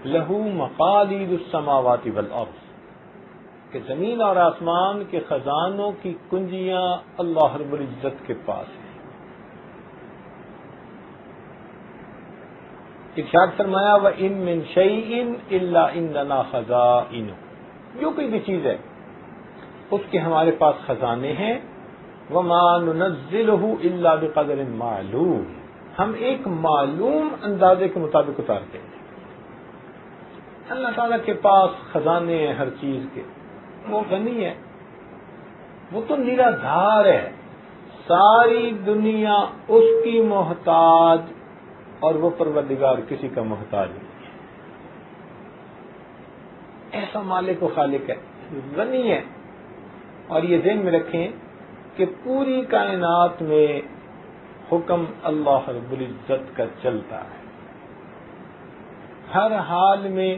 لہو مقالید السماوات والارض، کہ زمین اور آسمان کے خزانوں کی کنجیاں اللہ رب العزت کے پاس ہیں۔ ارشاد فرمایا وَإِن مِّن شَيْءٍ إِلَّا عِندَنَا خَزَائِنُهُ، جو کوئی بھی چیز ہے اس کے ہمارے پاس خزانے ہیں۔ وَمَا نُنَزِّلُهُ إِلَّا بِقَدْرٍ مَعْلُومٍ، ہم ایک معلوم اندازے کے مطابق اتارتے ہیں۔ اللہ تعالیٰ کے پاس خزانے ہیں ہر چیز کے، وہ غنی ہے، وہ تو نیرا دھار ہے، ساری دنیا اس کی محتاج، اور وہ پروردگار کسی کا محتاج نہیں ہے۔ ایسا مالک و خالق ہے، غنی ہے۔ اور یہ ذہن میں رکھیں کہ پوری کائنات میں حکم اللہ رب العزت کا چلتا ہے، ہر حال میں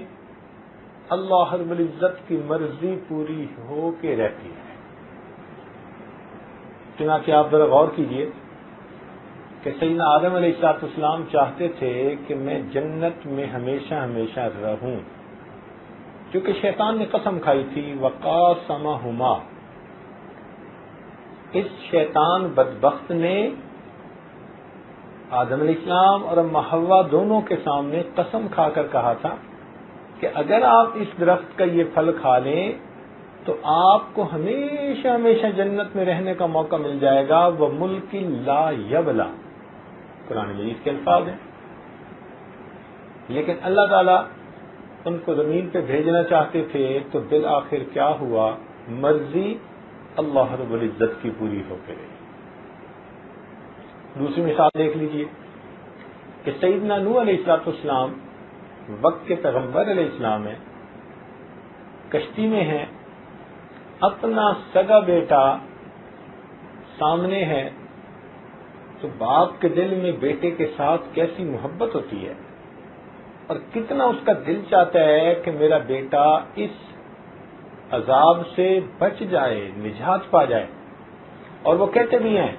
اللہ رب العزت کی مرضی پوری ہو کے رہتی ہے۔ چنانچہ آپ ذرا غور کیجئے کہ سیدنا آدم علیہ السلام چاہتے تھے کہ میں جنت میں ہمیشہ ہمیشہ رہوں، کیونکہ شیطان نے قسم کھائی تھی وَقَاسَمَهُمَا، اس شیطان بدبخت نے آدم علیہ السلام اور اما حوا دونوں کے سامنے قسم کھا کر کہا تھا کہ اگر آپ اس درخت کا یہ پھل کھا لیں تو آپ کو ہمیشہ ہمیشہ جنت میں رہنے کا موقع مل جائے گا، وَمُلْكٍ لَا يَبْلَى، قرآن مجید کے الفاظ ہیں۔ لیکن اللہ تعالیٰ ان کو زمین پہ بھیجنا چاہتے تھے، تو بالآخر کیا ہوا؟ مرضی اللہ رب العزت کی پوری ہو کے رہی۔ دوسری مثال دیکھ لیجئے کہ سیدنا نوح علیہ السلام وقت کے پیغمبر علیہ السلام ہیں، کشتی میں ہیں، اپنا سگا بیٹا سامنے ہے، تو باپ کے دل میں بیٹے کے ساتھ کیسی محبت ہوتی ہے، اور کتنا اس کا دل چاہتا ہے کہ میرا بیٹا اس عذاب سے بچ جائے، نجات پا جائے۔ اور وہ کہتے بھی ہیں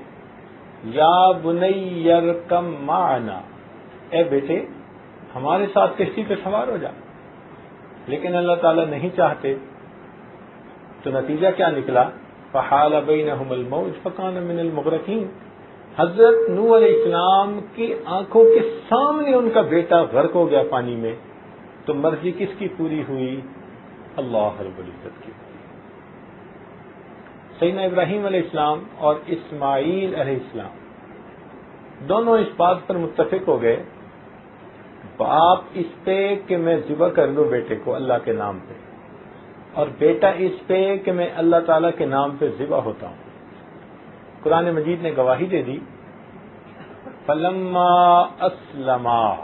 یا بنی ارکم معنا، اے بیٹے ہمارے ساتھ کشتی پہ سوار ہو جا۔ لیکن اللہ تعالیٰ نہیں چاہتے، تو نتیجہ کیا نکلا؟ فحال بینہم الموج فکان من المغرقین، حضرت نوح علیہ السلام کی آنکھوں کے سامنے ان کا بیٹا غرق ہو گیا پانی میں۔ تو مرضی کس کی پوری ہوئی؟ اللہ رب العزت کی۔ سیدنا ابراہیم علیہ السلام اور اسماعیل علیہ السلام دونوں اس بات پر متفق ہو گئے، باپ اس پہ کہ میں ذبح کر لوں بیٹے کو اللہ کے نام پہ، اور بیٹا اس پہ کہ میں اللہ تعالیٰ کے نام پہ ذبح ہوتا ہوں۔ قرآن مجید نے گواہی دے دی فَلَمَّا أَسْلَمَا،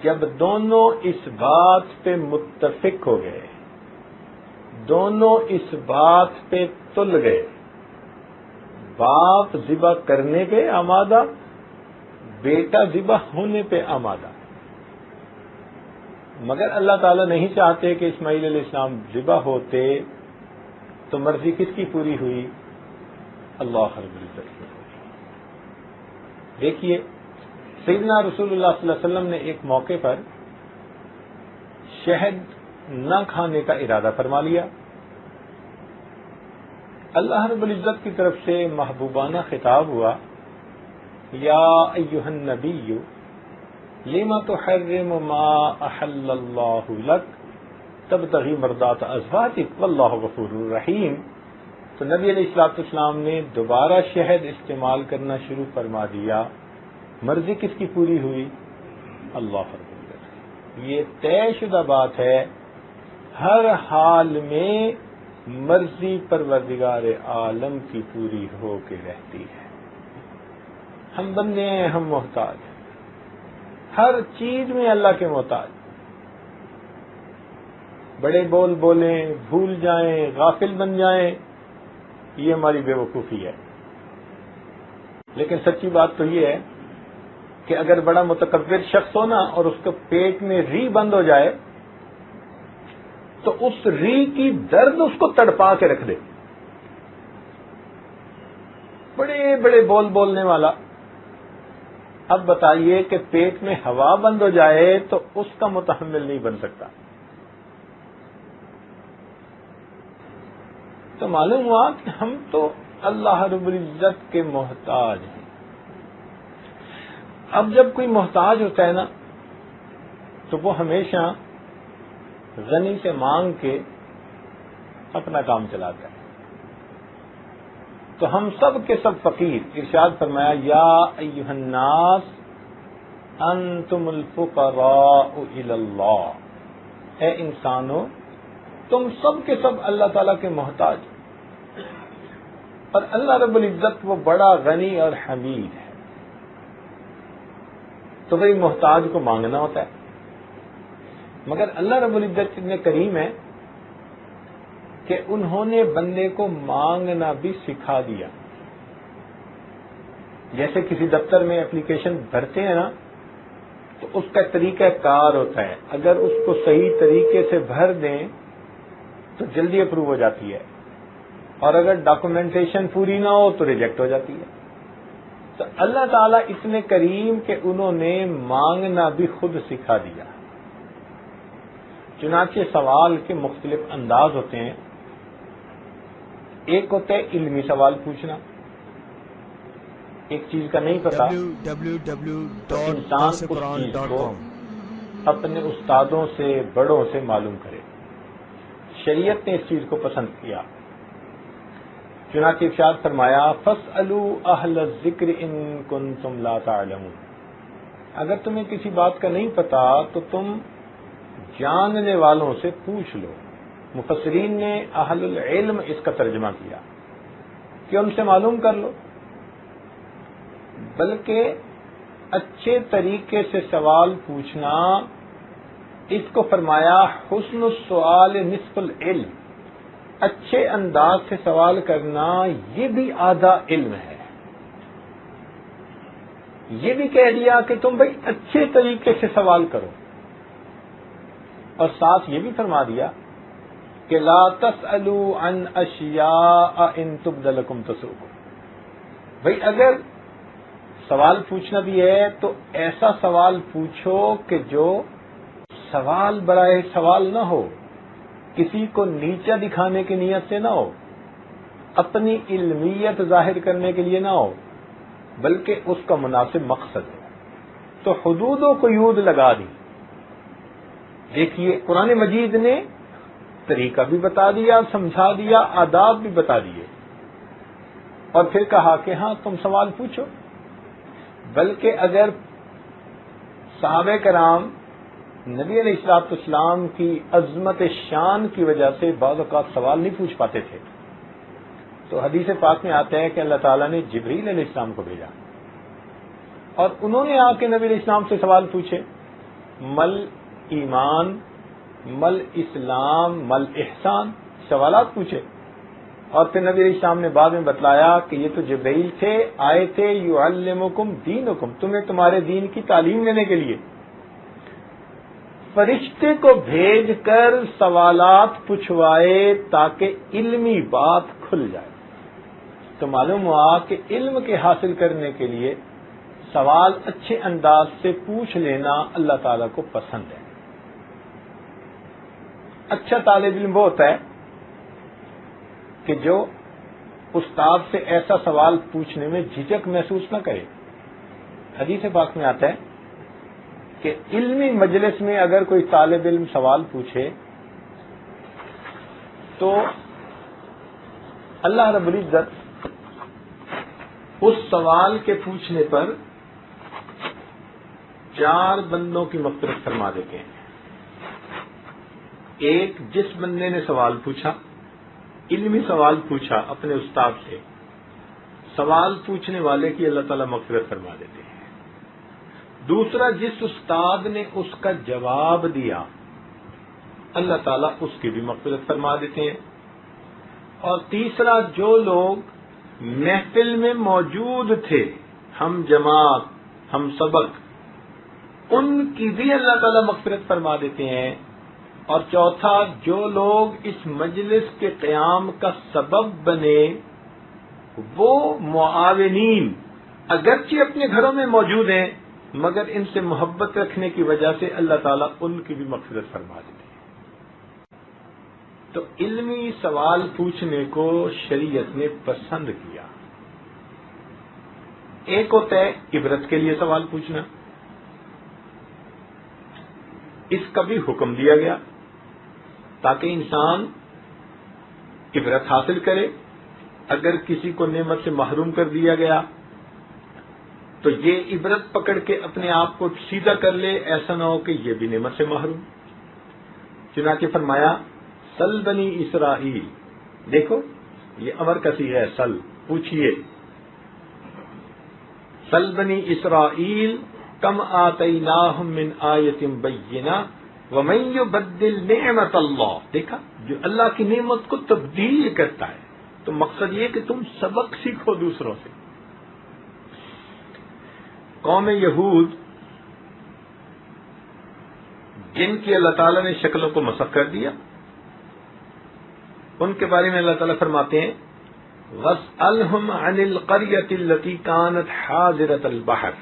جب دونوں اس بات پہ متفق ہو گئے، دونوں اس بات پہ تل گئے، باپ ذبح کرنے پہ آمادہ، بیٹا ذبح ہونے پہ آمادہ، مگر اللہ تعالیٰ نہیں چاہتے کہ اسماعیل علیہ السلام ذبح ہوتے، تو مرضی کس کی پوری ہوئی؟ اللہ رب العزت کی۔ دیکھیے سیدنا رسول اللہ صلی اللہ علیہ وسلم نے ایک موقع پر شہد نہ کھانے کا ارادہ فرما لیا، اللہ رب العزت کی طرف سے محبوبانہ خطاب ہوا یا ایھا النبی لم تحرم ما احل اللہ لک تبتغی مرضات ازواجک واللہ غفور رحیم۔ تو نبی علیہ السلام نے دوبارہ شہد استعمال کرنا شروع فرما دیا، مرضی کس کی پوری ہوئی؟ اللہ رب العزت۔ یہ طے شدہ بات ہے، ہر حال میں مرضی پروردگار عالم کی پوری ہو کے رہتی ہے۔ ہم بندے ہیں، ہم محتاج ہیں، ہر چیز میں اللہ کے محتاج، بڑے بول بولیں، بھول جائیں، غافل بن جائیں، یہ ہماری بے وقوفی ہے۔ لیکن سچی بات تو یہ ہے کہ اگر بڑا متکبر شخص ہو نا اور اس کے پیٹ میں ری بند ہو جائے تو اس ری کی درد اس کو تڑپا کے رکھ دے۔ بڑے بڑے بول بولنے والا اب بتائیے کہ پیٹ میں ہوا بند ہو جائے تو اس کا متحمل نہیں بن سکتا. تو معلوم ہوا کہ ہم تو اللہ رب العزت کے محتاج ہیں. اب جب کوئی محتاج ہوتا ہے نا تو وہ ہمیشہ غنی سے مانگ کے اپنا کام چلاتا ہے. تو ہم سب کے سب فقیر. ارشاد فرمایا یا ایھا الناس انتم الفقراء الی اللہ. اے انسانو تم سب کے سب اللہ تعالیٰ کے محتاج. اور اللہ رب العزت وہ بڑا غنی اور حمید ہے. تو بھئی محتاج کو مانگنا ہوتا ہے. مگر اللہ رب العزت اتنے کریم ہے کہ انہوں نے بندے کو مانگنا بھی سکھا دیا. جیسے کسی دفتر میں اپلیکیشن بھرتے ہیں نا تو اس کا طریقہ کار ہوتا ہے. اگر اس کو صحیح طریقے سے بھر دیں تو جلدی اپروو ہو جاتی ہے, اور اگر ڈاکومنٹیشن پوری نہ ہو تو ریجیکٹ ہو جاتی ہے. تو اللہ تعالیٰ اتنے کریم کہ انہوں نے مانگنا بھی خود سکھا دیا. چنانچہ سوال کے مختلف انداز ہوتے ہیں. ایک ہوتا ہے علمی سوال پوچھنا. ایک چیز کا نہیں پتا تو انسان اس چیز کو اپنے استادوں سے بڑوں سے معلوم کرے. شریعت نے اس چیز کو پسند کیا. چنانچہ ارشاد فرمایا فاسألوا اہل الذکر ان کنتم لا تعلمون. اگر تمہیں کسی بات کا نہیں پتا تو تم جاننے والوں سے پوچھ لو. مفسرین نے اہل العلم اس کا ترجمہ کیا کہ ان سے معلوم کر لو. بلکہ اچھے طریقے سے سوال پوچھنا, اس کو فرمایا حسن السؤال نصف العلم. اچھے انداز سے سوال کرنا یہ بھی آدھا علم ہے. یہ بھی کہہ دیا کہ تم بھائی اچھے طریقے سے سوال کرو, اور ساتھ یہ بھی فرما دیا کہ لا تسألوا عن اشیاء ان تبد لکم تسؤکم. بھائی اگر سوال پوچھنا بھی ہے تو ایسا سوال پوچھو کہ جو سوال برائے سوال نہ ہو, کسی کو نیچا دکھانے کی نیت سے نہ ہو, اپنی علمیت ظاہر کرنے کے لیے نہ ہو, بلکہ اس کا مناسب مقصد ہے. تو حدود و قیود لگا دی. دیکھیے قرآن مجید نے طریقہ بھی بتا دیا, سمجھا دیا, آداب بھی بتا دیے, اور پھر کہا کہ ہاں تم سوال پوچھو. بلکہ اگر صحابہ کرام نبی علیہ الصلوۃ والسلام کی عظمت شان کی وجہ سے بعض اوقات سوال نہیں پوچھ پاتے تھے, تو حدیث پاک میں آتا ہے کہ اللہ تعالیٰ نے جبریل علیہ السلام کو بھیجا, اور انہوں نے آ کے نبی علیہ السلام سے سوال پوچھے, مل ایمان, مل اسلام, مل احسان, سوالات پوچھے. اور پھر نبی علیہ السلام نے بعد میں بتلایا کہ یہ تو جبرائیل تھے, آئے تھے یعلمکم دینکم, تمہیں تمہارے دین کی تعلیم دینے کے لیے. فرشتے کو بھیج کر سوالات پوچھوائے تاکہ علمی بات کھل جائے. تو معلوم ہوا کہ علم کے حاصل کرنے کے لیے سوال اچھے انداز سے پوچھ لینا اللہ تعالیٰ کو پسند ہے. اچھا طالب علم وہ ہوتا ہے کہ جو استاد سے ایسا سوال پوچھنے میں جھجک محسوس نہ کرے. حدیث پاک میں آتا ہے کہ علمی مجلس میں اگر کوئی طالب علم سوال پوچھے تو اللہ رب العزت اس سوال کے پوچھنے پر 4 بندوں کی مغفرت فرما دیتے ہیں. ایک, جس بندے نے سوال پوچھا, علمی سوال پوچھا اپنے استاد سے, سوال پوچھنے والے کی اللہ تعالیٰ مغفرت فرما دیتے ہیں. دوسرا, جس استاد نے اس کا جواب دیا اللہ تعالیٰ اس کی بھی مغفرت فرما دیتے ہیں. اور تیسرا, جو لوگ محفل میں موجود تھے, ہم جماعت, ہم سبق, ان کی بھی اللہ تعالیٰ مغفرت فرما دیتے ہیں. اور چوتھا, جو لوگ اس مجلس کے قیام کا سبب بنے وہ معاونین اگرچہ اپنے گھروں میں موجود ہیں مگر ان سے محبت رکھنے کی وجہ سے اللہ تعالیٰ ان کی بھی مغفرت فرما دیتی ہے۔ تو علمی سوال پوچھنے کو شریعت نے پسند کیا۔ ایک ہوتا ہے عبرت کے لیے سوال پوچھنا، اس کا بھی حکم دیا گیا تاکہ انسان عبرت حاصل کرے۔ اگر کسی کو نعمت سے محروم کر دیا گیا تو یہ عبرت پکڑ کے اپنے آپ کو سیدھا کر لے، ایسا نہ ہو کہ یہ بھی نعمت سے محروم۔ چنانچہ فرمایا سل بنی اسرائیل، دیکھو یہ امر کا صیغہ ہے، سل پوچھئے، سل بنی اسرائیل کم آتیناہم من آیۃ بینہ ومن یبدل نعمت اللہ، دیکھا جو اللہ کی نعمت کو تبدیل کرتا ہے۔ تو مقصد یہ کہ تم سبق سیکھو دوسروں سے۔ قوم یہود جن کی اللہ تعالیٰ نے شکلوں کو مسخ کر دیا، ان کے بارے میں اللہ تعالیٰ فرماتے ہیں وَاسْأَلْهُمْ عَنِ الْقَرْيَةِ الَّتِي كَانَتْ حَاضِرَةَ الْبَحْرِ،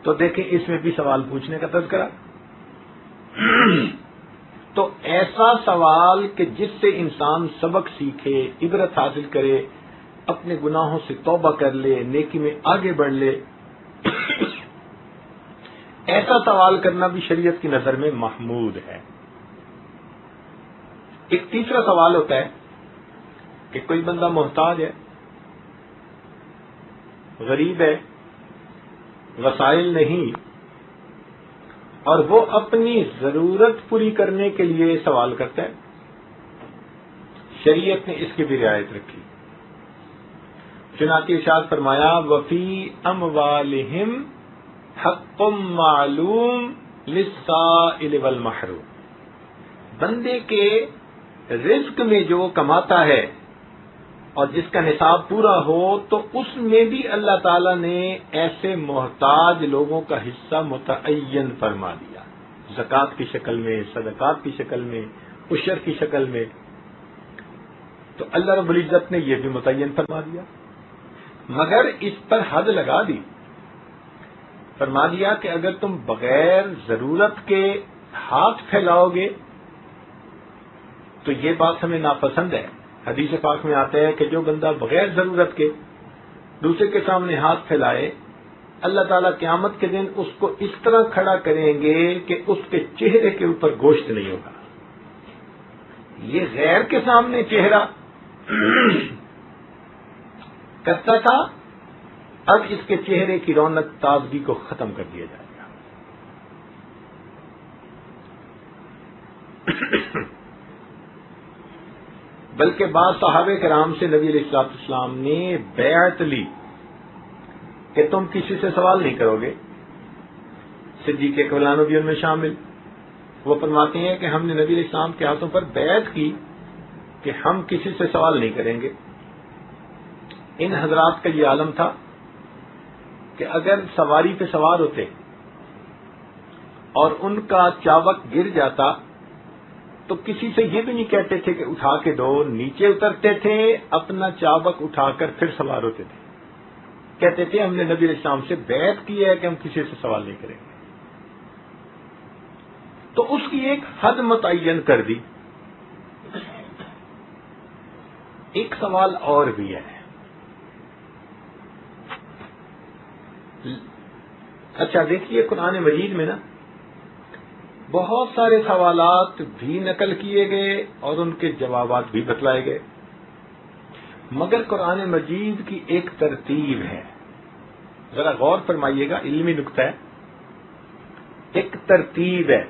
تو دیکھیں اس میں بھی سوال پوچھنے کا تذکرہ۔ تو ایسا سوال کہ جس سے انسان سبق سیکھے، عبرت حاصل کرے، اپنے گناہوں سے توبہ کر لے، نیکی میں آگے بڑھ لے، ایسا سوال کرنا بھی شریعت کی نظر میں محمود ہے۔ ایک تیسرا سوال ہوتا ہے کہ کوئی بندہ محتاج ہے، غریب ہے، وسائل نہیں، اور وہ اپنی ضرورت پوری کرنے کے لیے سوال کرتا ہے، شریعت نے اس کی بھی رعایت رکھی۔ چنانچہ ارشاد فرمایا وفی اموالہم حق معلوم للسائل والمحروم، بندے کے رزق میں جو کماتا ہے اور جس کا نصاب پورا ہو تو اس میں بھی اللہ تعالیٰ نے ایسے محتاج لوگوں کا حصہ متعین فرما دیا، زکوٰۃ کی شکل میں، صدقات کی شکل میں، عشر کی شکل میں۔ تو اللہ رب العزت نے یہ بھی متعین فرما دیا، مگر اس پر حد لگا دی، فرما دیا کہ اگر تم بغیر ضرورت کے ہاتھ پھیلاؤ گے تو یہ بات ہمیں ناپسند ہے۔ حدیث پاک میں آتا ہے کہ جو بندہ بغیر ضرورت کے دوسرے کے سامنے ہاتھ پھیلائے، اللہ تعالیٰ قیامت کے دن اس کو اس طرح کھڑا کریں گے کہ اس کے چہرے کے اوپر گوشت نہیں ہوگا۔ یہ غیر کے سامنے چہرہ کرتا تھا، اب اس کے چہرے کی رونق تازگی کو ختم کر دیا جائے گا۔ بلکہ بعض صحابہ کرام سے نبی علیہ الصلوۃ والسلام نے بیعت لی کہ تم کسی سے سوال نہیں کرو گے۔ صدیق اکبر بھی ان میں شامل، وہ فرماتے ہیں کہ ہم نے نبی علیہ السلام کے ہاتھوں پر بیعت کی کہ ہم کسی سے سوال نہیں کریں گے۔ ان حضرات کا یہ عالم تھا کہ اگر سواری پہ سوار ہوتے اور ان کا چابک گر جاتا تو کسی سے یہ بھی نہیں کہتے تھے کہ اٹھا کے دو، نیچے اترتے تھے، اپنا چابک اٹھا کر پھر سوار ہوتے تھے، کہتے تھے ہم نے نبی علیہ السلام سے بیعت کی ہے کہ ہم کسی سے سوال نہیں کریں گے۔ تو اس کی ایک حد متعین کر دی۔ ایک سوال اور بھی ہے، اچھا دیکھیے قرآن مجید میں نا بہت سارے سوالات بھی نقل کیے گئے اور ان کے جوابات بھی بتلائے گئے، مگر قرآن مجید کی ایک ترتیب ہے، ذرا غور فرمائیے گا، علمی نکتہ ہے، ایک ترتیب ہے۔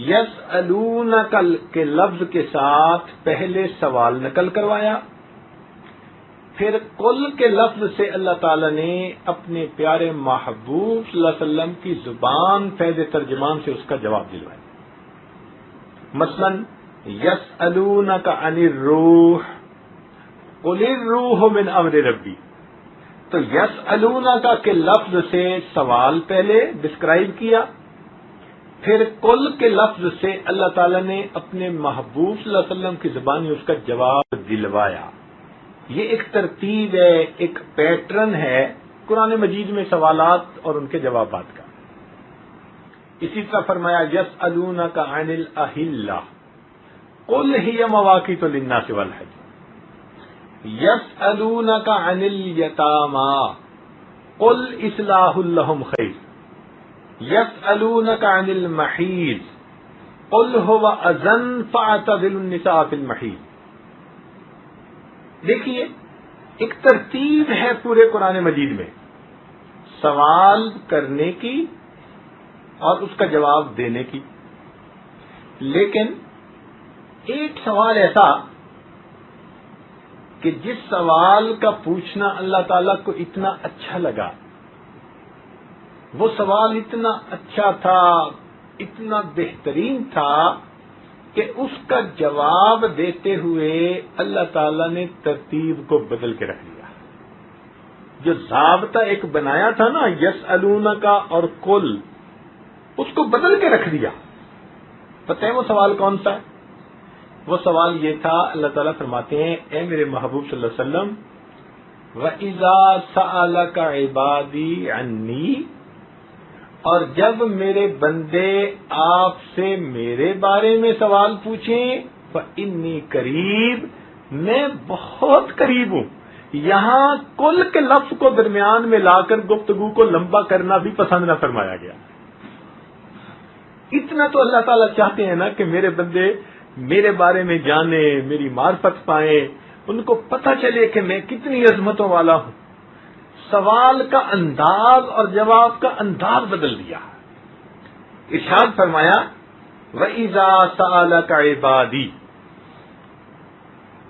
یسألونک کے لفظ کے ساتھ پہلے سوال نقل کروایا، پھر قل کے لفظ سے اللہ تعالی نے اپنے پیارے محبوب صلی اللہ علیہ وسلم کی زبان فیض ترجمان سے اس کا جواب دلوایا۔ مثلا یسألونک عن الروح قل الروح من امر ربی، تو یسألونک کے لفظ سے سوال پہلے ڈسکرائب کیا، پھر قل کے لفظ سے اللہ تعالی نے اپنے محبوب صلی اللہ علیہ وسلم کی زبان میں اس کا جواب دلوایا۔ یہ ایک ترتیب ہے، ایک پیٹرن ہے قرآن مجید میں سوالات اور ان کے جوابات کا. اسی طرح فرمایا یسألونک عن الاہلہ قل ہی مواقیت للناس والحج. یسألونک عن الیتامی قل اصلاح لہم خیر. یسألونک عن المحیض قل هو اذن فاعتزلوا النساء فی المحیض. دیکھیے ایک ترتیب ہے پورے قرآن مجید میں سوال کرنے کی اور اس کا جواب دینے کی. لیکن ایک سوال ایسا کہ جس سوال کا پوچھنا اللہ تعالیٰ کو اتنا اچھا لگا، وہ سوال اتنا اچھا تھا، اتنا بہترین تھا کہ اس کا جواب دیتے ہوئے اللہ تعالیٰ نے ترتیب کو بدل کے رکھ دیا. جو ضابطہ ایک بنایا تھا نا یسألونک اور قل، اس کو بدل کے رکھ دیا. پتہ ہے وہ سوال کون سا ہے؟ وہ سوال یہ تھا، اللہ تعالیٰ فرماتے ہیں اے میرے محبوب صلی اللہ علیہ وسلم وَإِذَا سَأَلَكَ عِبَادِي عَنِّي، اور جب میرے بندے آپ سے میرے بارے میں سوال پوچھیں فَإِنِّي قریب، میں بہت قریب ہوں. یہاں کل کے لفظ کو درمیان میں لا کر گفتگو کو لمبا کرنا بھی پسند نہ فرمایا گیا. اتنا تو اللہ تعالیٰ چاہتے ہیں نا کہ میرے بندے میرے بارے میں جانیں، میری معرفت پائیں، ان کو پتہ چلے کہ میں کتنی عظمتوں والا ہوں. سوال کا انداز اور جواب کا انداز بدل دیا. ارشاد فرمایا وَإِذَا سَأَلَكَ عِبَادِي.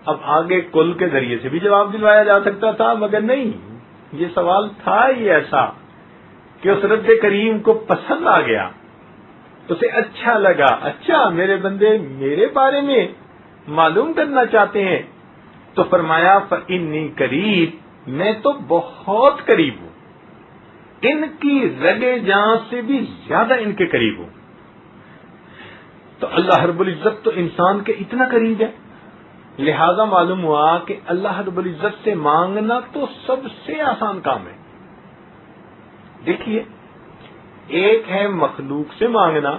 اب آگے کل کے ذریعے سے بھی جواب دلوایا جا سکتا تھا، مگر نہیں، یہ سوال تھا ہی ایسا کہ اس رب کریم کو پسند آ گیا، اسے اچھا لگا. اچھا میرے بندے میرے بارے میں معلوم کرنا چاہتے ہیں، تو فرمایا فَإِنِّي قریب، میں تو بہت قریب ہوں، ان کی رگے جان سے بھی زیادہ ان کے قریب ہوں. تو اللہ رب العزت تو انسان کے اتنا قریب ہے، لہذا معلوم ہوا کہ اللہ رب العزت سے مانگنا تو سب سے آسان کام ہے. دیکھیے ایک ہے مخلوق سے مانگنا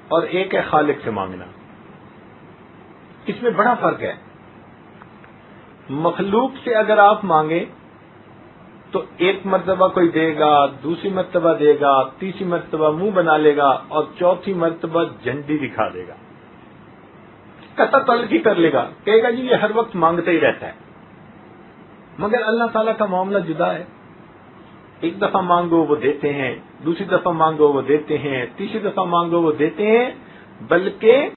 اور ایک ہے خالق سے مانگنا، اس میں بڑا فرق ہے. مخلوق سے اگر آپ مانگیں تو ایک مرتبہ کوئی دے گا، دوسری مرتبہ دے گا، تیسری مرتبہ منہ بنا لے گا اور چوتھی مرتبہ جھنڈی دکھا دے گا، قطع طلبی کر لے گا، کہے گا جی یہ ہر وقت مانگتا ہی رہتا ہے. مگر اللہ تعالیٰ کا معاملہ جدا ہے. ایک دفعہ مانگو وہ دیتے ہیں، دوسری دفعہ مانگو وہ دیتے ہیں، تیسری دفعہ مانگو وہ دیتے ہیں. بلکہ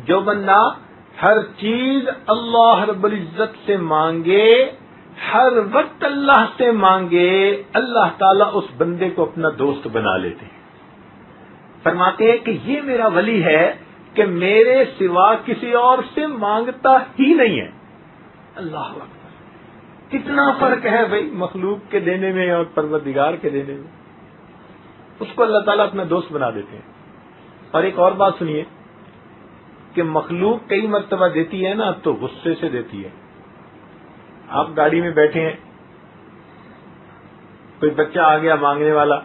جو بندہ ہر چیز اللہ رب العزت سے مانگے، ہر وقت اللہ سے مانگے، اللہ تعالیٰ اس بندے کو اپنا دوست بنا لیتے ہیں. فرماتے ہیں کہ یہ میرا ولی ہے کہ میرے سوا کسی اور سے مانگتا ہی نہیں ہے. اللہ اکبر، کتنا فرق ہے بھائی مخلوق کے دینے میں اور پروردگار کے دینے میں. اس کو اللہ تعالیٰ اپنا دوست بنا دیتے ہیں. اور ایک اور بات سنیے کہ مخلوق کئی مرتبہ دیتی ہے نا تو غصے سے دیتی ہے. آپ گاڑی میں بیٹھے ہیں، کوئی بچہ آ گیا مانگنے والا،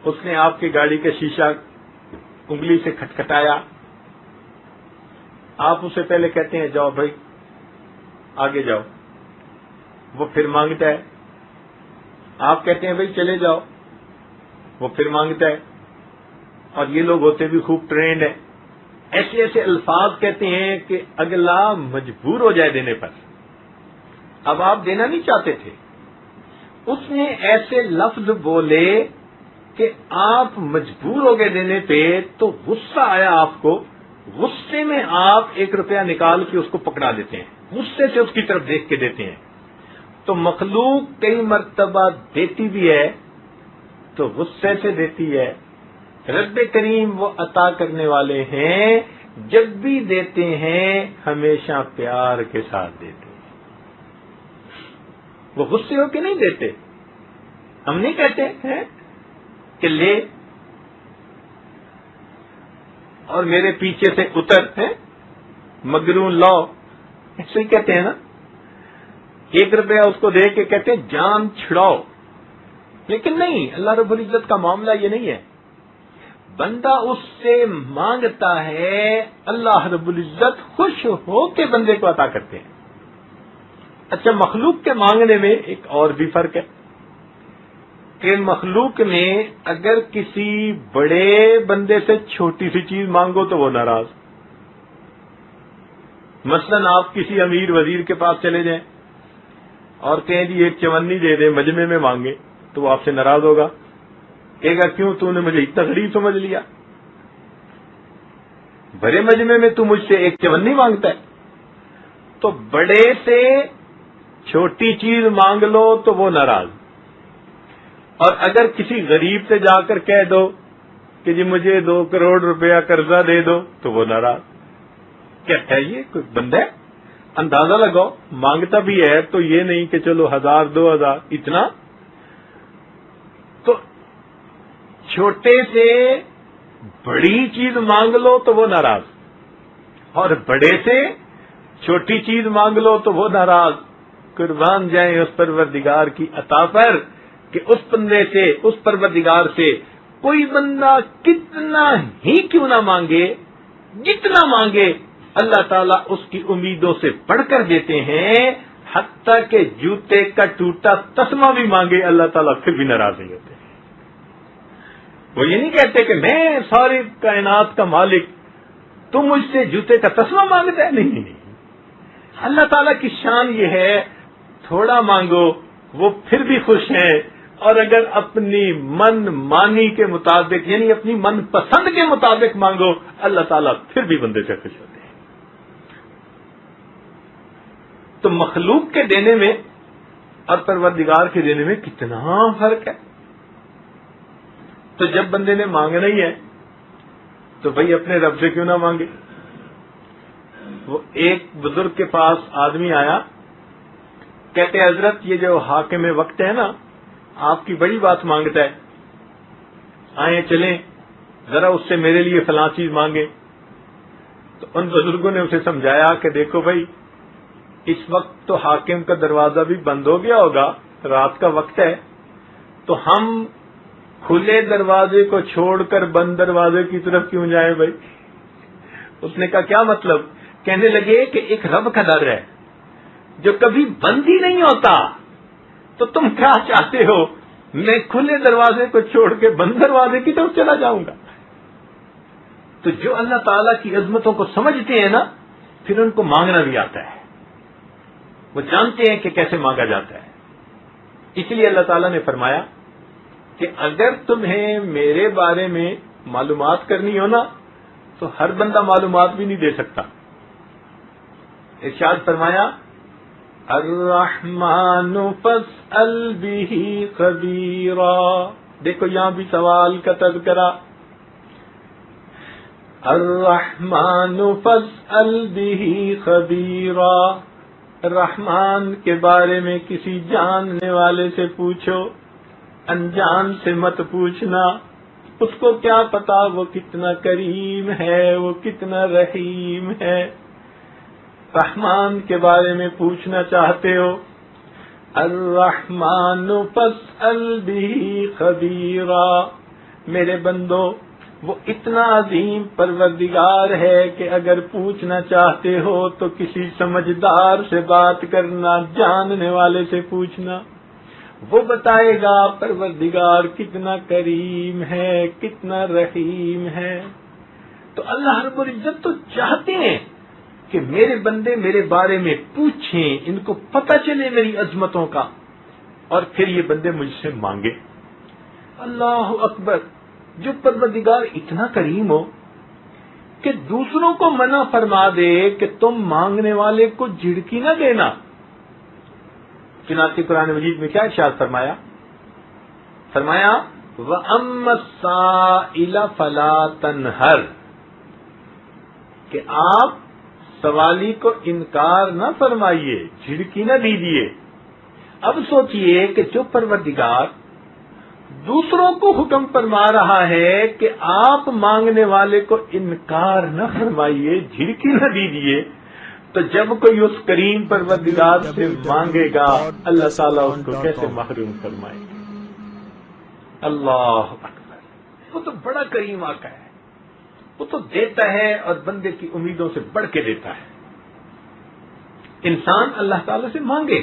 اس نے آپ کی گاڑی کا شیشہ انگلی سے کھٹکھٹایا، آپ اسے پہلے کہتے ہیں جاؤ بھائی آگے جاؤ، وہ پھر مانگتا ہے. آپ کہتے ہیں بھائی چلے جاؤ، وہ پھر مانگتا ہے. اور یہ لوگ ہوتے بھی خوب ٹرینڈ ہیں، ایسے ایسے الفاظ کہتے ہیں کہ اگلا مجبور ہو جائے دینے پر. اب آپ دینا نہیں چاہتے تھے، اس نے ایسے لفظ بولے کہ آپ مجبور ہو گئے دینے پہ، تو غصہ آیا آپ کو. غصے میں آپ 1 روپیہ نکال کے اس کو پکڑا دیتے ہیں، غصے سے اس کی طرف دیکھ کے دیتے ہیں. تو مخلوق کئی مرتبہ دیتی بھی ہے تو غصے سے دیتی ہے. رب کریم وہ عطا کرنے والے ہیں، جب بھی دیتے ہیں ہمیشہ پیار کے ساتھ دیتے ہیں. وہ غصے ہو کے نہیں دیتے. ہم نہیں کہتے ہیں کہ لے اور میرے پیچھے سے اتر ہے مگرون لاؤ، ایسے ہی کہتے ہیں نا. 1 روپیہ اس کو دے کے کہتے ہیں جان چھڑاؤ. لیکن نہیں، اللہ رب العزت کا معاملہ یہ نہیں ہے. بندہ اس سے مانگتا ہے، اللہ رب العزت خوش ہو کے بندے کو عطا کرتے ہیں. اچھا، مخلوق کے مانگنے میں ایک اور بھی فرق ہے کہ مخلوق میں اگر کسی بڑے بندے سے چھوٹی سی چیز مانگو تو وہ ناراض. مثلا آپ کسی امیر وزیر کے پاس چلے جائیں اور کہیں جی 1 چونی دے دیں، مجمع میں مانگے، تو وہ آپ سے ناراض ہوگا، کہے گا کیوں تو نے مجھے اتنا غریب سمجھ لیا، بڑے مجمع میں تو مجھ سے 1 چونی مانگتا ہے. تو بڑے سے چھوٹی چیز مانگ لو تو وہ ناراض، اور اگر کسی غریب سے جا کر کہہ دو کہ جی مجھے 2 کروڑ روپیہ قرضہ دے دو تو وہ ناراض. کہتا ہے یہ کوئی بندہ ہے؟ اندازہ لگاؤ، مانگتا بھی ہے تو یہ نہیں کہ چلو 1000 2000 اتنا. تو چھوٹے سے بڑی چیز مانگ لو تو وہ ناراض، اور بڑے سے چھوٹی چیز مانگ لو تو وہ ناراض. قربان جائیں اس پروردگار کی عطا پر کہ اس بندے سے، اس پروردگار سے کوئی بندہ کتنا ہی کیوں نہ مانگے، جتنا مانگے اللہ تعالیٰ اس کی امیدوں سے بڑھ کر دیتے ہیں. حتیٰ کہ جوتے کا ٹوٹا تسمہ بھی مانگے اللہ تعالیٰ پھر بھی ناراض نہیں ہوتے. وہ یہ نہیں کہتے کہ میں ساری کائنات کا مالک، تم مجھ سے جوتے کا تسمہ مانگتا ہے. نہیں نہیں، اللہ تعالیٰ کی شان یہ ہے تھوڑا مانگو وہ پھر بھی خوش ہیں، اور اگر اپنی من مانی کے مطابق یعنی اپنی من پسند کے مطابق مانگو اللہ تعالیٰ پھر بھی بندے سے خوش ہوتے ہیں. تو مخلوق کے دینے میں اور پروردگار کے دینے میں کتنا فرق ہے. تو جب بندے نے مانگنا ہی ہے تو بھائی اپنے رب سے کیوں نہ مانگے. وہ ایک بزرگ کے پاس آدمی آیا، کہتے حضرت یہ جو حاکم وقت ہے نا آپ کی بڑی بات مانگتا ہے، آئیں چلیں ذرا اس سے میرے لیے فلاں چیز مانگے. تو ان بزرگوں نے اسے سمجھایا کہ دیکھو بھائی اس وقت تو حاکم کا دروازہ بھی بند ہو گیا ہوگا، رات کا وقت ہے، تو ہم کھلے دروازے کو چھوڑ کر بند دروازے کی طرف کیوں جائیں بھائی. اس نے کہا کیا مطلب؟ کہنے لگے کہ ایک رب کا در ہے جو کبھی بند ہی نہیں ہوتا، تو تم کیا چاہتے ہو میں کھلے دروازے کو چھوڑ کے بند دروازے کی طرف چلا جاؤں گا. تو جو اللہ تعالیٰ کی عظمتوں کو سمجھتے ہیں نا پھر ان کو مانگنا بھی آتا ہے، وہ جانتے ہیں کہ کیسے مانگا جاتا ہے. اس لیے اللہ تعالیٰ نے فرمایا کہ اگر تمہیں میرے بارے میں معلومات کرنی ہو نا تو ہر بندہ معلومات بھی نہیں دے سکتا. ارشاد فرمایا الرحمن فاسأل به خبیرا. دیکھو یہاں بھی سوال کا تذکرہ. الرحمن فاسأل به خبیرا، رحمان کے بارے میں کسی جاننے والے سے پوچھو، انجان سے مت پوچھنا. اس کو کیا پتا وہ کتنا کریم ہے، وہ کتنا رحیم ہے. رحمان کے بارے میں پوچھنا چاہتے ہو، الرحمن فاسأل به خبیرا. میرے بندو وہ اتنا عظیم پروردگار ہے کہ اگر پوچھنا چاہتے ہو تو کسی سمجھدار سے بات کرنا، جاننے والے سے پوچھنا، وہ بتائے گا پروردگار کتنا کریم ہے، کتنا رحیم ہے. تو اللہ رب العزت تو چاہتے ہیں کہ میرے بندے میرے بارے میں پوچھیں، ان کو پتہ چلے میری عظمتوں کا، اور پھر یہ بندے مجھ سے مانگے. اللہ اکبر. جو پروردگار اتنا کریم ہو کہ دوسروں کو منع فرما دے کہ تم مانگنے والے کو جھڑکی نہ دینا. چنانچہ قرآن مجید میں کیا ارشاد فرمایا؟ فرمایا وَأَمَّا السَّائِلَ فَلَا تَنْهَرْ، کہ آپ سوالی کو انکار نہ فرمائیے، جھڑکی نہ دیجیے. اب سوچئے کہ جو پروردگار دوسروں کو حکم فرما رہا ہے کہ آپ مانگنے والے کو انکار نہ فرمائیے، جھڑکی نہ دیجیے، تو جب کوئی اس کریم پروردگار سے مانگے گا اللہ تعالیٰ اس کو کیسے محروم فرمائے گا؟ اللہ اکبر! وہ تو بڑا کریم آقا ہے، وہ تو دیتا ہے اور بندے کی امیدوں سے بڑھ کے دیتا ہے۔ انسان اللہ تعالیٰ سے مانگے،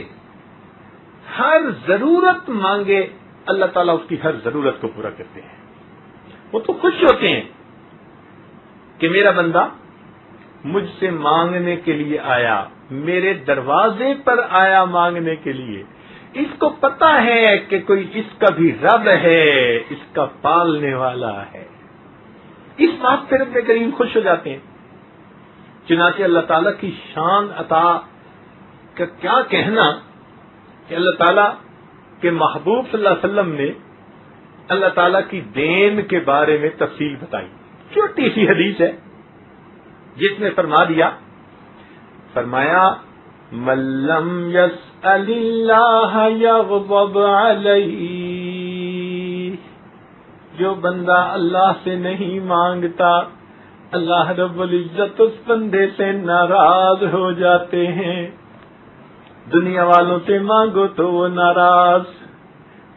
ہر ضرورت مانگے، اللہ تعالیٰ اس کی ہر ضرورت کو پورا کرتے ہیں۔ وہ تو خوش ہوتے ہیں کہ میرا بندہ مجھ سے مانگنے کے لیے آیا، میرے دروازے پر آیا مانگنے کے لیے، اس کو پتا ہے کہ کوئی اس کا بھی رب ہے، اس کا پالنے والا ہے۔ اس بات پہ رب کریم خوش ہو جاتے ہیں۔ چنانچہ اللہ تعالیٰ کی شان عطا کا کیا کہنا کہ اللہ تعالیٰ کے محبوب صلی اللہ علیہ وسلم نے اللہ تعالیٰ کی دین کے بارے میں تفصیل بتائی۔ چھوٹی سی حدیث ہے جس میں فرما دیا، فرمایا من لم يسأل اللہ یغضب علیہ، جو بندہ اللہ سے نہیں مانگتا اللہ رب العزت اس بندے سے ناراض ہو جاتے ہیں۔ دنیا والوں سے مانگو تو وہ ناراض،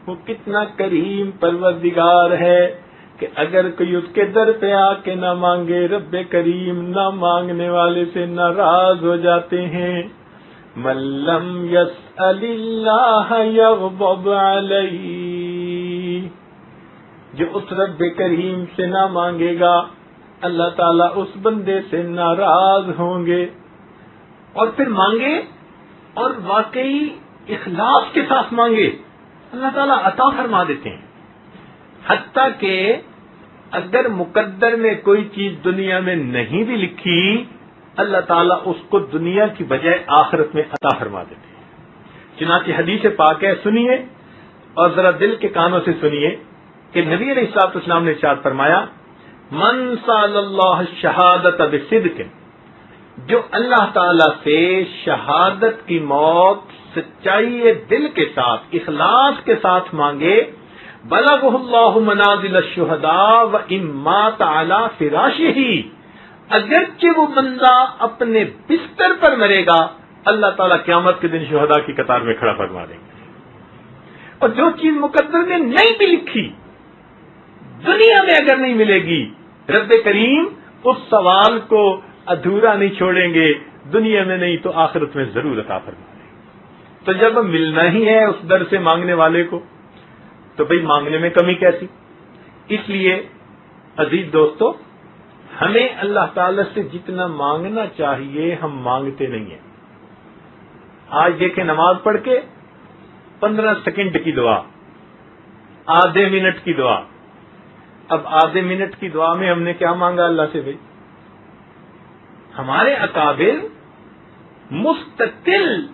وہ کتنا کریم پروردگار ہے کہ اگر کوئی اس کے در پہ آ کے نہ مانگے رب کریم نہ مانگنے والے سے ناراض ہو جاتے ہیں۔ من لم يسأل اللہ یغضب علیہ، جو اس رب کریم سے نہ مانگے گا اللہ تعالیٰ اس بندے سے ناراض ہوں گے۔ اور پھر مانگے اور واقعی اخلاص کے ساتھ مانگے اللہ تعالیٰ عطا فرما دیتے ہیں۔ حتیٰ کہ اگر مقدر میں کوئی چیز دنیا میں نہیں بھی لکھی اللہ تعالیٰ اس کو دنیا کی بجائے آخرت میں عطا فرما دیتے ہیں۔ چنانچہ حدیث پاک ہے، سنیے اور ذرا دل کے کانوں سے سنیے کہ نبی علیہ الصلوۃ والسلام نے ارشاد فرمایا، من سأل اللہ الشہادۃ بصدق، جو اللہ تعالیٰ سے شہادت کی موت سچائی دل کے ساتھ اخلاص کے ساتھ مانگے، بلغہ اللہ منازل الشہداء وان مات علی فراشہ، اگرچہ وہ بندہ اپنے بستر پر مرے گا اللہ تعالیٰ قیامت کے دن شہداء کی قطار میں کھڑا فرما دیں گے۔ اور جو چیز مقدر میں نہیں بھی لکھی دنیا میں اگر نہیں ملے گی رب کریم اس سوال کو ادھورا نہیں چھوڑیں گے، دنیا میں نہیں تو آخرت میں ضرور عطا فرما دیں گے۔ تو جب ملنا ہی ہے اس در سے مانگنے والے کو تو بھئی مانگنے میں کمی کیسی؟ اس لیے عزیز دوستو، ہمیں اللہ تعالی سے جتنا مانگنا چاہیے ہم مانگتے نہیں ہیں۔ آج دیکھیں نماز پڑھ کے 15 سیکنڈ کی دعا، آدھے منٹ کی دعا۔ اب آدھے منٹ کی دعا میں ہم نے کیا مانگا اللہ سے؟ بھائی ہمارے اکابر مستقل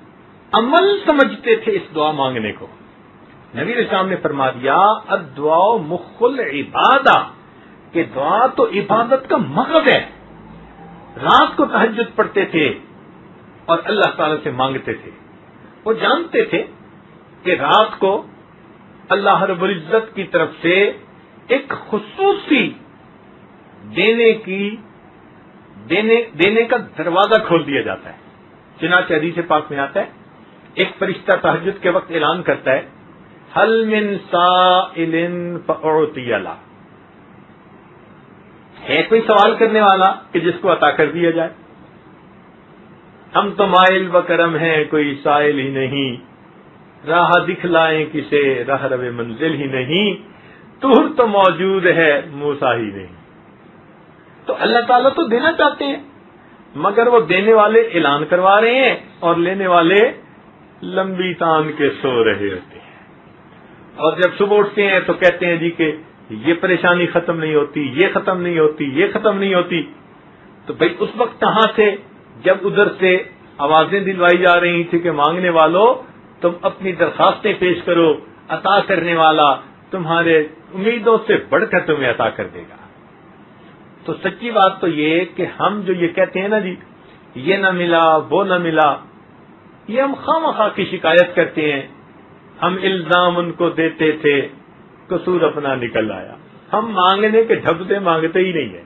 عمل سمجھتے تھے اس دعا مانگنے کو۔ نبی علیہ السلام نے فرما دیا الدعاء مخ العبادہ، کہ دعا تو عبادت کا مغز ہے۔ رات کو تہجد پڑھتے تھے اور اللہ تعالی سے مانگتے تھے۔ وہ جانتے تھے کہ رات کو اللہ رب العزت کی طرف سے ایک خصوصی دینے کا دروازہ کھول دیا جاتا ہے۔ چنانچہ حدیث پاک میں آتا ہے ایک فرشتہ تہجد کے وقت اعلان کرتا ہے حل من سائل فاعطی له، ہے کوئی سوال کرنے والا کہ جس کو عطا کر دیا جائے؟ ہم تو مائل و کرم ہیں، کوئی سائل ہی نہیں، راہ دکھلائیں کسے راہ رو منزل ہی نہیں، طور تو موجود ہے موسیٰ ہی نہیں۔ تو اللہ تعالیٰ تو دینا چاہتے ہیں مگر وہ دینے والے اعلان کروا رہے ہیں اور لینے والے لمبی تان کے سو رہے ہوتے ہیں۔ اور جب صبح اٹھتے ہیں تو کہتے ہیں جی کہ یہ پریشانی ختم نہیں ہوتی، یہ ختم نہیں ہوتی، یہ ختم نہیں ہوتی۔ تو بھئی اس وقت کہاں سے جب ادھر سے آوازیں دلوائی جا رہی تھی کہ مانگنے والوں تم اپنی درخواستیں پیش کرو، عطا کرنے والا تمہارے امیدوں سے بڑھ کر تمہیں عطا کر دے گا۔ تو سچی بات تو یہ کہ ہم جو یہ کہتے ہیں نا جی یہ نہ ملا وہ نہ ملا، یہ ہم خواہ کی شکایت کرتے ہیں، ہم الزام ان کو دیتے تھے، قصور اپنا نکل آیا۔ ہم مانگنے کے ڈھب سے مانگتے ہی نہیں ہیں۔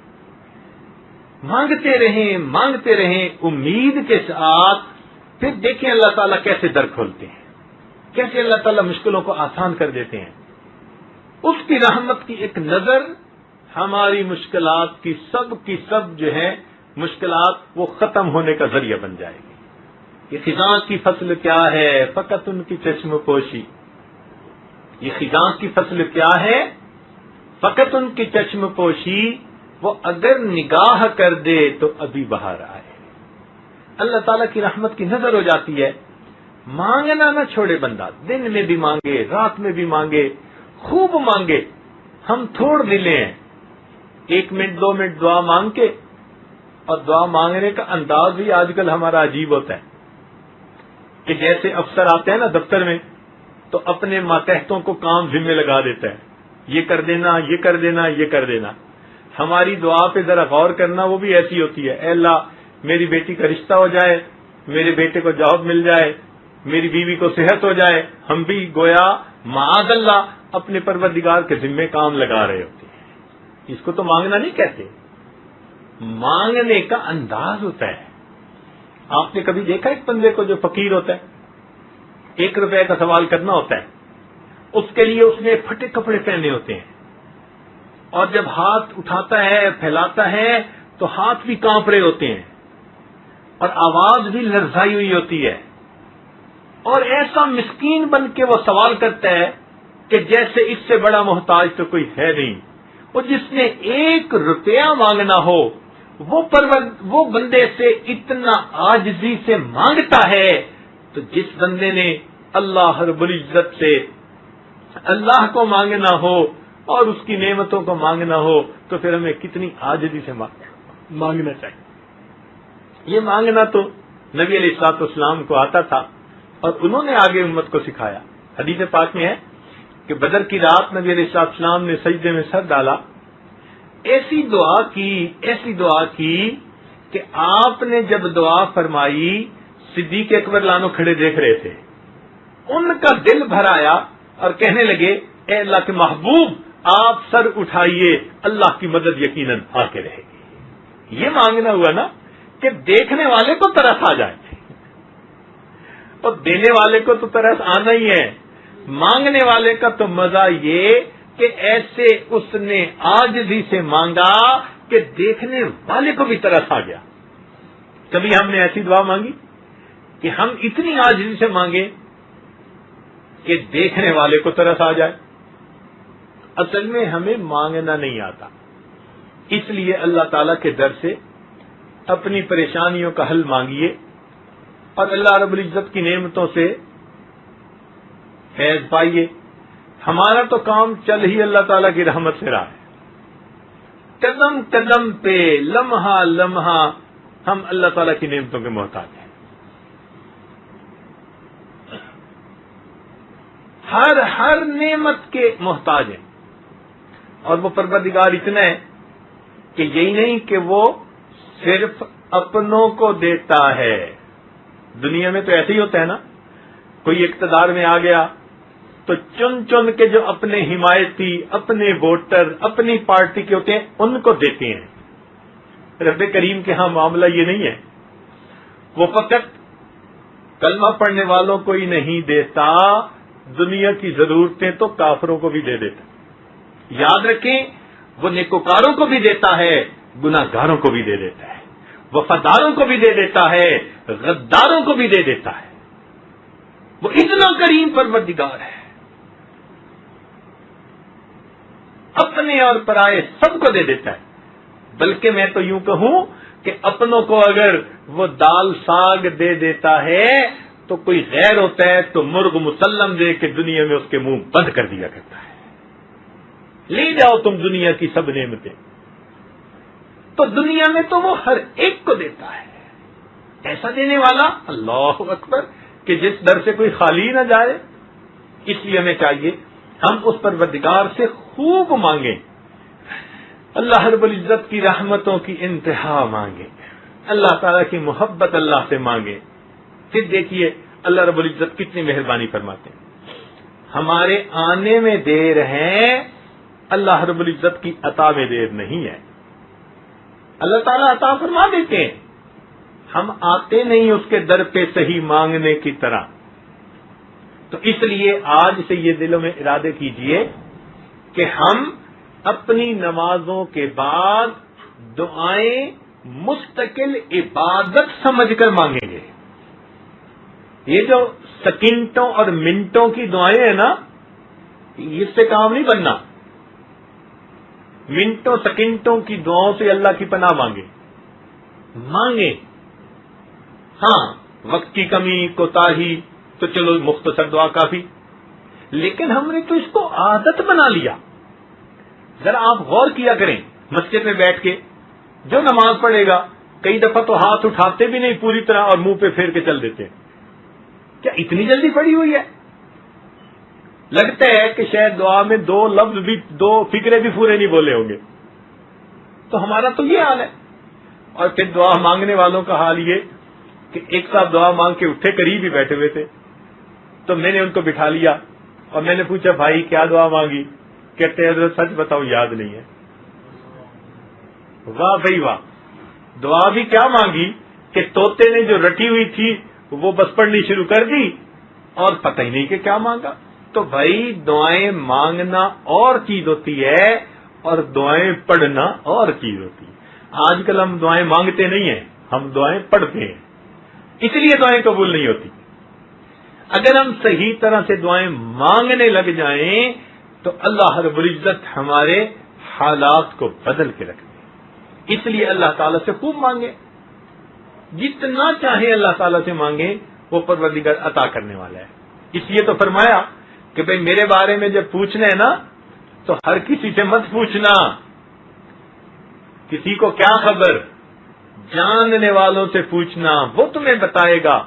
مانگتے رہیں امید کے ساتھ. پھر دیکھیں اللہ تعالیٰ کیسے در کھولتے ہیں, کیسے اللہ تعالیٰ مشکلوں کو آسان کر دیتے ہیں. اس کی رحمت کی ایک نظر ہماری مشکلات کی سب جو ہے مشکلات وہ ختم ہونے کا ذریعہ بن جائے گی. یہ خزاں کی فصل کیا ہے فقط ان کی چشم پوشی. یہ خزاں کی فصل کیا ہے فقط ان کی چشم پوشی. وہ اگر نگاہ کر دے تو ابھی باہر آئے. اللہ تعالیٰ کی رحمت کی نظر ہو جاتی ہے. مانگنا نہ چھوڑے بندہ, دن میں بھی مانگے, رات میں بھی مانگے, خوب مانگے. ہم تھوڑ دلے ہیں, 1 منٹ 2 منٹ دعا مانگ کے, اور دعا مانگنے کا انداز بھی آج کل ہمارا عجیب ہوتا ہے کہ جیسے افسر آتے ہیں نا دفتر میں تو اپنے ماتحتوں کو کام ذمہ لگا دیتا ہے, یہ کر دینا, یہ کر دینا, یہ کر دینا. ہماری دعا پہ ذرا غور کرنا, وہ بھی ایسی ہوتی ہے, اے اللہ میری بیٹی کا رشتہ ہو جائے, میرے بیٹے کو جاب مل جائے, میری بیوی کو صحت ہو جائے. ہم بھی گویا معاذ اللہ اپنے پروردگار کے ذمہ کام لگا رہے ہوتے ہیں. اس کو تو مانگنا نہیں کہتے, مانگنے کا انداز ہوتا ہے. آپ نے کبھی دیکھا ایک بندے کو جو فقیر ہوتا ہے, 1 روپے کا سوال کرنا ہوتا ہے, اس کے لیے اس نے پھٹے کپڑے پہنے ہوتے ہیں, اور جب ہاتھ اٹھاتا ہے پھیلاتا ہے تو ہاتھ بھی کانپ رہے ہوتے ہیں, اور آواز بھی لرزائی ہوئی ہوتی ہے, اور ایسا مسکین بن کے وہ سوال کرتا ہے کہ جیسے اس سے بڑا محتاج تو کوئی ہے نہیں. اور جس نے 1 روپیہ مانگنا ہو وہ بندے سے اتنا عاجزی سے مانگتا ہے, تو جس بندے نے اللہ رب العزت سے اللہ کو مانگنا ہو اور اس کی نعمتوں کو مانگنا ہو تو پھر ہمیں کتنی عاجزی سے مانگنا چاہیے. یہ مانگنا تو نبی علیہ الصلوۃ والسلام کو آتا تھا اور انہوں نے آگے امت کو سکھایا. حدیث پاک میں ہے کہ بدر کی رات نبی علیہ الصلوۃ والسلام نے سجدے میں سر ڈالا, ایسی دعا کی کہ آپ نے جب دعا فرمائی صدیق اکبر لانو کھڑے دیکھ رہے تھے, ان کا دل بھر آیا اور کہنے لگے اے اللہ کے محبوب آپ سر اٹھائیے, اللہ کی مدد یقیناً آ کے رہے گی. یہ مانگنا ہوا نا کہ دیکھنے والے کو ترس آ جائے, اور دینے والے کو تو ترس آنا ہی ہے. مانگنے والے کا تو مزہ یہ کہ ایسے اس نے عاجزی سے مانگا کہ دیکھنے والے کو بھی ترس آ گیا. کبھی ہم نے ایسی دعا مانگی کہ ہم اتنی عاجزی سے مانگے کہ دیکھنے والے کو ترس آ جائے. اصل میں ہمیں مانگنا نہیں آتا, اس لیے اللہ تعالی کے در سے اپنی پریشانیوں کا حل مانگیے اور اللہ رب العزت کی نعمتوں سے فیض پائیے. ہمارا تو کام چل ہی اللہ تعالیٰ کی رحمت سے رہا ہے. قدم قدم پہ لمحہ لمحہ ہم اللہ تعالیٰ کی نعمتوں کے محتاج ہیں. ہر نعمت کے محتاج ہیں, اور وہ پروردگار اتنا ہے کہ یہی نہیں کہ وہ صرف اپنوں کو دیتا ہے. دنیا میں تو ایسے ہی ہوتا ہے نا, کوئی اقتدار میں آ گیا تو چن کے جو اپنے حمایتی, اپنے ووٹر, اپنی پارٹی کے ہوتے ہیں ان کو دیتے ہیں. رب کریم کے ہاں معاملہ یہ نہیں ہے, وہ فقط کلمہ پڑھنے والوں کو ہی نہیں دیتا, دنیا کی ضرورتیں تو کافروں کو بھی دے دیتا. یاد رکھیں وہ نیکوکاروں کو بھی دیتا ہے, گناہ گاروں کو بھی دے دیتا ہے, وفاداروں کو بھی دے دیتا ہے, غداروں کو بھی دے دیتا ہے. وہ اتنا کریم پروردگار ہے, اپنے اور پرائے سب کو دے دیتا ہے. بلکہ میں تو یوں کہوں کہ اپنوں کو اگر وہ دال ساگ دے دیتا ہے تو کوئی غیر ہوتا ہے تو مرغ مسلم دے کے دنیا میں اس کے منہ بند کر دیا کرتا ہے. لے جاؤ تم دنیا کی سب نعمتیں, تو دنیا میں تو وہ ہر ایک کو دیتا ہے. ایسا دینے والا اللہ اکبر کہ جس در سے کوئی خالی نہ جائے. اس لیے ہمیں چاہیے ہم اس پروردگار سے خوب مانگیں, اللہ رب العزت کی رحمتوں کی انتہا مانگیں, اللہ تعالیٰ کی محبت اللہ سے مانگیں. پھر دیکھیے اللہ رب العزت کتنی مہربانی فرماتے ہیں. ہمارے آنے میں دیر ہے, اللہ رب العزت کی عطا میں دیر نہیں ہے. اللہ تعالیٰ عطا فرما دیتے ہیں. ہم آتے نہیں اس کے در پہ صحیح مانگنے کی طرح. تو اس لیے آج سے یہ دلوں میں ارادے کیجئے کہ ہم اپنی نمازوں کے بعد دعائیں مستقل عبادت سمجھ کر مانگیں گے. یہ جو سیکنڈوں اور منٹوں کی دعائیں ہیں نا، اس سے کام نہیں بننا. منٹوں سیکنڈوں کی دعاؤں سے اللہ کی پناہ مانگیں. ہاں، وقت کی کمی کوتاہی تو چلو مختصر دعا کافی، لیکن ہم نے تو اس کو عادت بنا لیا. ذرا آپ غور کیا کریں، مسجد میں بیٹھ کے جو نماز پڑھے گا کئی دفعہ تو ہاتھ اٹھاتے بھی نہیں پوری طرح اور منہ پہ پھیر کے چل دیتے ہیں. کیا اتنی جلدی پڑھی ہوئی ہے؟ لگتا ہے کہ شاید دعا میں 2 لفظ بھی 2 فکرے بھی پورے نہیں بولے ہوں گے. تو ہمارا تو یہ حال ہے. اور پھر دعا مانگنے والوں کا حال یہ کہ ایک صاحب دعا مانگ کے اٹھے، قریب ہی بیٹھے ہوئے تھے، تو میں نے ان کو بٹھا لیا اور میں نے پوچھا بھائی کیا دعا مانگی؟ کہتے ہیں حضرت سچ بتاؤ یاد نہیں ہے. واہ بھائی واہ، دعا بھی کیا مانگی کہ طوطے نے جو رٹی ہوئی تھی وہ بس پڑھنی شروع کر دی اور پتہ ہی نہیں کہ کیا مانگا. تو بھائی دعائیں مانگنا اور چیز ہوتی ہے اور دعائیں پڑھنا اور چیز ہوتی ہے. آج کل ہم دعائیں مانگتے نہیں ہیں، ہم دعائیں پڑھتے ہیں، اس لیے دعائیں قبول نہیں ہوتی. اگر ہم صحیح طرح سے دعائیں مانگنے لگ جائیں تو اللہ رب العزت ہمارے حالات کو بدل کے رکھ دے. اس لیے اللہ تعالیٰ سے خوب مانگے، جتنا چاہے اللہ تعالیٰ سے مانگے، وہ پروردگار عطا کرنے والا ہے. اس لیے تو فرمایا کہ بھئی میرے بارے میں جب پوچھنا ہے نا تو ہر کسی سے مت پوچھنا. کسی کو کیا خبر، جاننے والوں سے پوچھنا، وہ تمہیں بتائے گا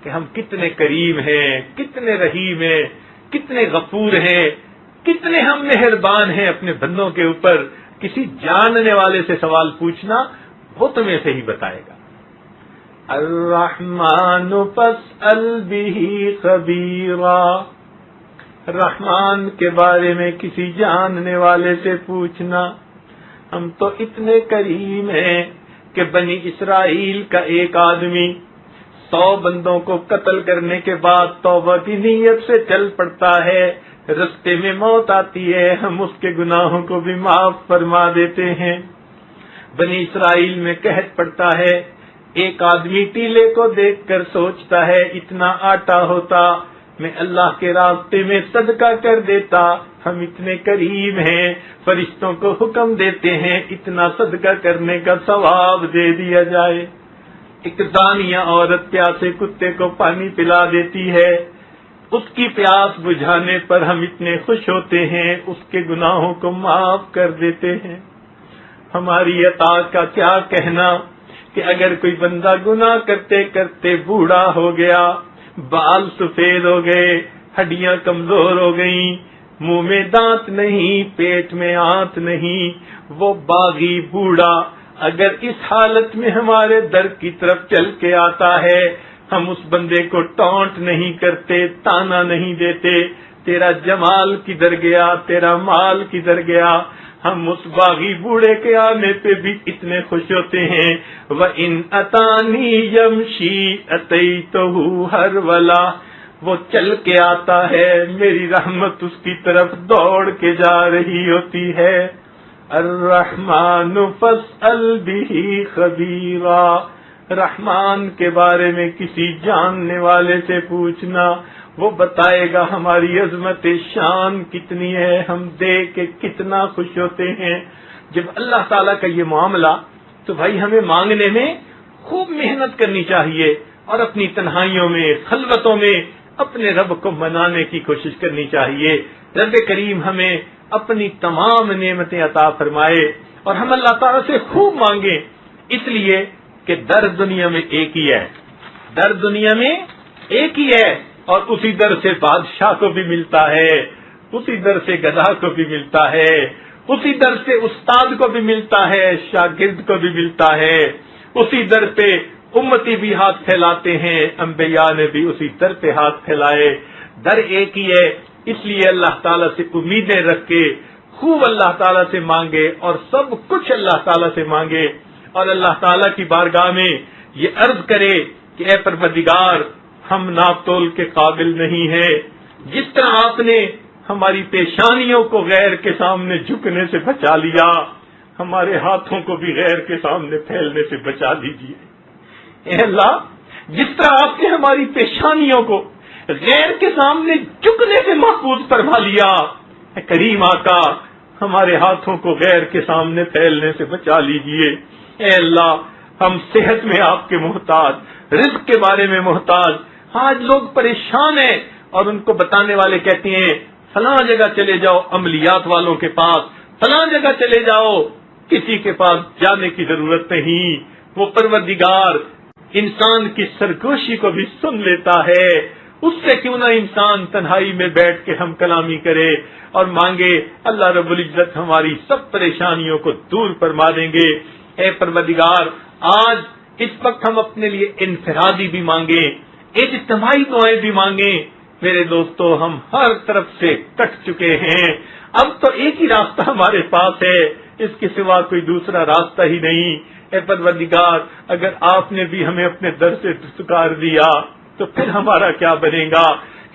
کہ ہم کتنے کریم ہیں، کتنے رحیم ہیں، کتنے غفور ہیں، کتنے ہم مہربان ہیں اپنے بندوں کے اوپر. کسی جاننے والے سے سوال پوچھنا، وہ تمہیں صحیح بتائے گا. الرحمن فاسأل به خبیرا، رحمان کے بارے میں کسی جاننے والے سے پوچھنا. ہم تو اتنے کریم ہیں کہ بنی اسرائیل کا ایک آدمی 100 بندوں کو قتل کرنے کے بعد توبہ کی نیت سے چل پڑتا ہے، رستے میں موت آتی ہے، ہم اس کے گناہوں کو بھی معاف فرما دیتے ہیں. بنی اسرائیل میں قحط پڑتا ہے، ایک آدمی ٹیلے کو دیکھ کر سوچتا ہے اتنا آٹا ہوتا میں اللہ کے راستے میں صدقہ کر دیتا. ہم اتنے کریم ہیں، فرشتوں کو حکم دیتے ہیں اتنا صدقہ کرنے کا ثواب دے دیا جائے. ایک زانیہ عورت پیاسے کتے کو پانی پلا دیتی ہے، اس کی پیاس بجھانے پر ہم اتنے خوش ہوتے ہیں، اس کے گناہوں کو معاف کر دیتے ہیں. ہماری عطا کا کیا کہنا کہ اگر کوئی بندہ گناہ کرتے کرتے بوڑھا ہو گیا، بال سفید ہو گئے، ہڈیاں کمزور ہو گئیں، منہ میں دانت نہیں، پیٹ میں آنت نہیں، وہ باغی بوڑھا اگر اس حالت میں ہمارے در کی طرف چل کے آتا ہے، ہم اس بندے کو ٹونٹ نہیں کرتے، تانا نہیں دیتے، تیرا جمال کدھر گیا، تیرا مال کدھر گیا. ہم اس باغی بوڑھے کے آنے پہ بھی اتنے خوش ہوتے ہیں. وَإِنْ أَتَانِي يَمْشِي أَتَيْتُهُ هَرْوَلًا، وہ چل کے آتا ہے، میری رحمت اس کی طرف دوڑ کے جا رہی ہوتی ہے. الرحمن فاسأل به خبیرا، رحمان کے بارے میں کسی جاننے والے سے پوچھنا، وہ بتائے گا ہماری عظمت شان کتنی ہے، ہم دیکھ کے کتنا خوش ہوتے ہیں. جب اللہ تعالیٰ کا یہ معاملہ، تو بھائی ہمیں مانگنے میں خوب محنت کرنی چاہیے اور اپنی تنہائیوں میں، خلوتوں میں اپنے رب کو منانے کی کوشش کرنی چاہیے. رب کریم ہمیں اپنی تمام نعمتیں عطا فرمائے اور ہم اللہ تعالیٰ سے خوب مانگیں، اس لیے کہ در دنیا میں ایک ہی ہے، در دنیا میں ایک ہی ہے، اور اسی در سے بادشاہ کو بھی ملتا ہے، اسی در سے گدھا کو بھی ملتا ہے، اسی در سے استاد کو بھی ملتا ہے، شاگرد کو بھی ملتا ہے، اسی در پہ امتی بھی ہاتھ پھیلاتے ہیں، انبیاء نے بھی اسی در پہ ہاتھ پھیلائے. در ایک ہی ہے، اس لیے اللہ تعالیٰ سے امیدیں رکھ کے خوب اللہ تعالیٰ سے مانگے اور سب کچھ اللہ تعالیٰ سے مانگے. اور اللہ تعالیٰ کی بارگاہ میں یہ عرض کرے کہ اے پروردگار ہم ناپ تول کے قابل نہیں ہیں، جس طرح آپ نے ہماری پیشانیوں کو غیر کے سامنے جھکنے سے بچا لیا، ہمارے ہاتھوں کو بھی غیر کے سامنے پھیلنے سے بچا لیجیے۔ اے اللہ، جس طرح آپ نے ہماری پیشانیوں کو غیر کے سامنے جھکنے سے محفوظ فرما لیا، اے کریم آقا ہمارے ہاتھوں کو غیر کے سامنے پھیلنے سے بچا لیجیے۔ اے اللہ، ہم صحت میں آپ کے محتاج، رزق کے بارے میں محتاج، آج لوگ پریشان ہیں اور ان کو بتانے والے کہتے ہیں فلاں جگہ چلے جاؤ عملیات والوں کے پاس، فلاں جگہ چلے جاؤ، کسی کے پاس جانے کی ضرورت نہیں۔ وہ پروردگار انسان کی سرگوشی کو بھی سن لیتا ہے، اس سے کیوں نہ انسان تنہائی میں بیٹھ کے ہم کلامی کرے اور مانگے، اللہ رب العزت ہماری سب پریشانیوں کو دور فرما دیں گے۔ اے پروردگار، آج اس وقت ہم اپنے لیے انفرادی بھی مانگیں، اجتماعی دعائیں بھی مانگیں۔ میرے دوستو، ہم ہر طرف سے کٹ چکے ہیں، اب تو ایک ہی راستہ ہمارے پاس ہے، اس کے سوا کوئی دوسرا راستہ ہی نہیں۔ اے پروردگار، اگر آپ نے بھی ہمیں اپنے در سے دستکار دیا تو پھر ہمارا کیا بنے گا؟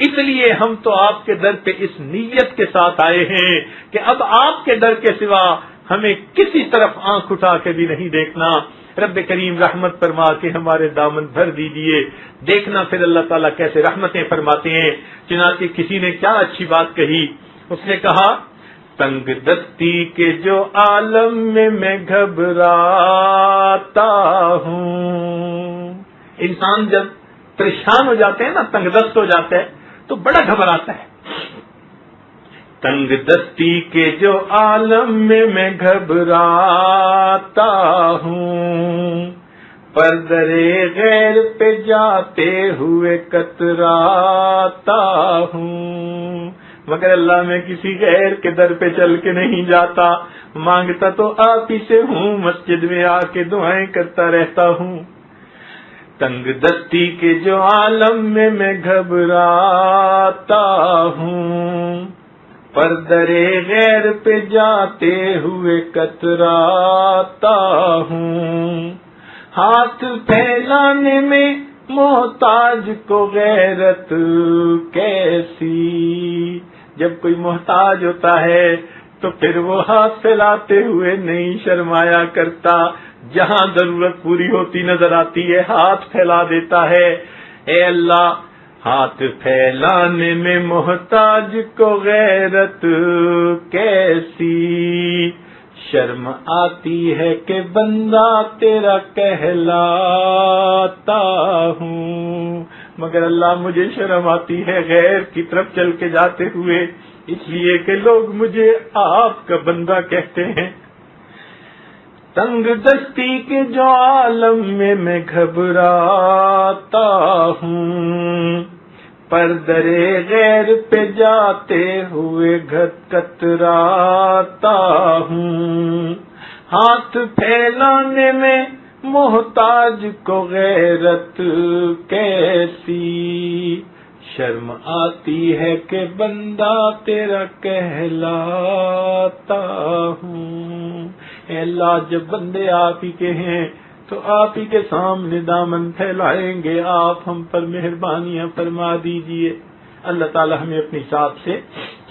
اس لیے ہم تو آپ کے در پہ اس نیت کے ساتھ آئے ہیں کہ اب آپ کے در کے سوا ہمیں کسی طرف آنکھ اٹھا کے بھی نہیں دیکھنا۔ رب کریم رحمت فرما کے ہمارے دامن بھر دیجیے۔ دیکھنا پھر اللہ تعالیٰ کیسے رحمتیں فرماتے ہیں۔ چنانچہ کسی نے کیا اچھی بات کہی، اس نے کہا تنگ دستی کے جو عالم میں گھبراتا ہوں۔ انسان جب پریشان ہو جاتے ہیں نا، تنگ دست ہو جاتا ہے تو بڑا گھبراتا ہے۔ تنگ دستی کے جو عالم میں گھبراتا ہوں، پر درے غیر پہ جاتے ہوئے کتراتا ہوں، مگر اللہ میں کسی غیر کے در پہ چل کے نہیں جاتا، مانگتا تو آپ ہی سے ہوں، مسجد میں آ کے دعائیں کرتا رہتا ہوں۔ تنگ دستی کے جو عالم میں گھبراتا ہوں، پر درے غیر پہ جاتے ہوئے کتراتا ہوں، ہاتھ پھیلانے میں محتاج کو غیرت کیسی، جب کوئی محتاج ہوتا ہے تو پھر وہ ہاتھ پھیلاتے ہوئے نہیں شرمایا کرتا، جہاں ضرورت پوری ہوتی نظر آتی ہے ہاتھ پھیلا دیتا ہے۔ اے اللہ، ہاتھ پھیلانے میں محتاج کو غیرت کیسی، شرم آتی ہے کہ بندہ تیرا کہلاتا ہوں، مگر اللہ مجھے شرم آتی ہے غیر کی طرف چل کے جاتے ہوئے، اس لیے کہ لوگ مجھے آپ کا بندہ کہتے ہیں۔ تنگ دستی کے جو عالم میں گھبراتا ہوں، پر درے غیر پہ جاتے ہوئے کتراتا ہوں، ہاتھ پھیلانے میں محتاج کو غیرت کیسی، شرم آتی ہے کہ بندہ تیرا کہلاتا ہوں۔ اے اللہ، جب بندے آپ ہی کے ہیں تو آپ ہی کے سامنے دامن پھیلائیں گے، آپ ہم پر مہربانیاں فرما دیجئے۔ اللہ تعالی ہمیں اپنی ذات سے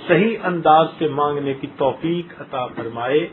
صحیح انداز سے مانگنے کی توفیق عطا فرمائے۔